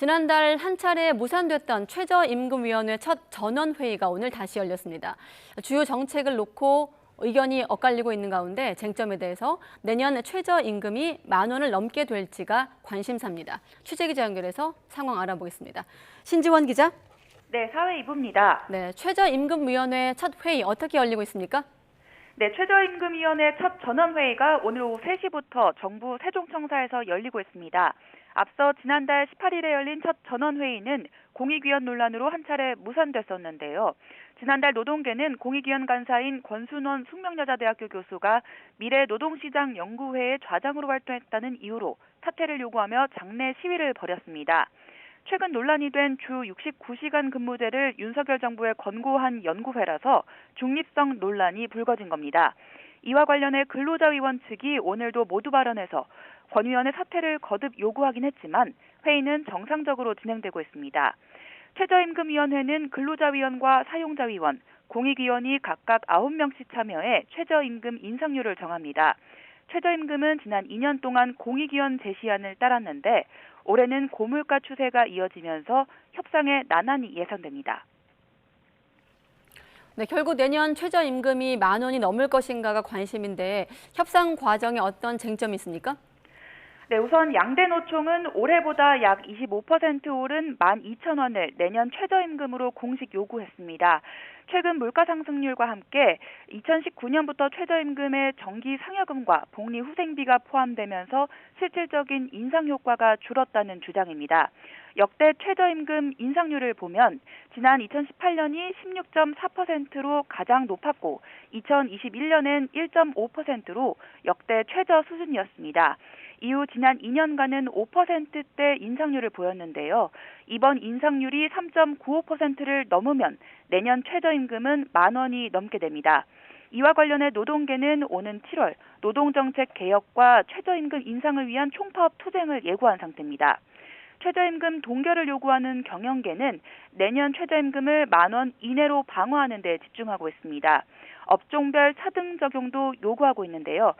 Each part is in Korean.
지난달 한 차례 무산됐던 최저임금위원회 첫 전원회의가 오늘 다시 열렸습니다. 주요 정책을 놓고 의견이 엇갈리고 있는 가운데 쟁점에 대해서 내년 최저임금이 10,000원을 넘게 될지가 관심사입니다. 취재기자 연결해서 상황 알아보겠습니다. 신지원 기자. 네, 사회 2부입니다. 네, 최저임금위원회 첫 회의 어떻게 열리고 있습니까? 네, 최저임금위원회 첫 전원회의가 오늘 오후 3시부터 정부 세종청사에서 열리고 있습니다. 앞서 지난달 18일에 열린 첫 전원회의는 공익위원 논란으로 한 차례 무산됐었는데요. 지난달 노동계는 공익위원 간사인 권순원 숙명여자대학교 교수가 미래노동시장 연구회의 좌장으로 활동했다는 이유로 사퇴를 요구하며 장내 시위를 벌였습니다. 최근 논란이 된 주 69시간 근무제를 윤석열 정부에 권고한 연구회라서 중립성 논란이 불거진 겁니다. 이와 관련해 근로자위원 측이 오늘도 모두 발언해서 권 위원의 사퇴를 거듭 요구하긴 했지만 회의는 정상적으로 진행되고 있습니다. 최저임금위원회는 근로자위원과 사용자위원, 공익위원이 각각 9명씩 참여해 최저임금 인상률을 정합니다. 최저임금은 지난 2년 동안 공익위원 제시안을 따랐는데 올해는 고물가 추세가 이어지면서 협상의 난항이 예상됩니다. 네, 결국 내년 최저임금이 10,000원이 넘을 것인가가 관심인데 협상 과정에 어떤 쟁점이 있습니까? 네, 우선 양대 노총은 올해보다 약 25% 오른 12,000원을 내년 최저임금으로 공식 요구했습니다. 최근 물가 상승률과 함께 2019년부터 최저임금의 정기 상여금과 복리후생비가 포함되면서 실질적인 인상 효과가 줄었다는 주장입니다. 역대 최저임금 인상률을 보면 지난 2018년이 16.4%로 가장 높았고 2021년엔 1.5%로 역대 최저 수준이었습니다. 이후 지난 2년간은 5%대 인상률을 보였는데요. 이번 인상률이 3.95%를 넘으면 내년 최저임금은 10,000원이 넘게 됩니다. 이와 관련해 노동계는 오는 7월 노동정책 개혁과 최저임금 인상을 위한 총파업 투쟁을 예고한 상태입니다. 최저임금 동결을 요구하는 경영계는 내년 최저임금을 10,000원 이내로 방어하는 데 집중하고 있습니다. 업종별 차등 적용도 요구하고 있는데요.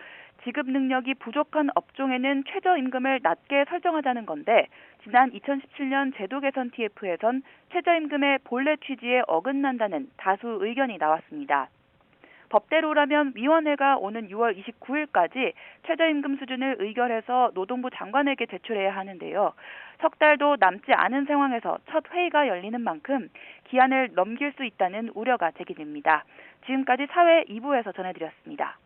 지급 능력이 부족한 업종에는 최저임금을 낮게 설정하자는 건데 지난 2017년 제도 개선 TF에선 최저임금의 본래 취지에 어긋난다는 다수 의견이 나왔습니다. 법대로라면 위원회가 오는 6월 29일까지 최저임금 수준을 의결해서 노동부 장관에게 제출해야 하는데요. 석 달도 남지 않은 상황에서 첫 회의가 열리는 만큼 기한을 넘길 수 있다는 우려가 제기됩니다. 지금까지 사회 2부에서 전해드렸습니다.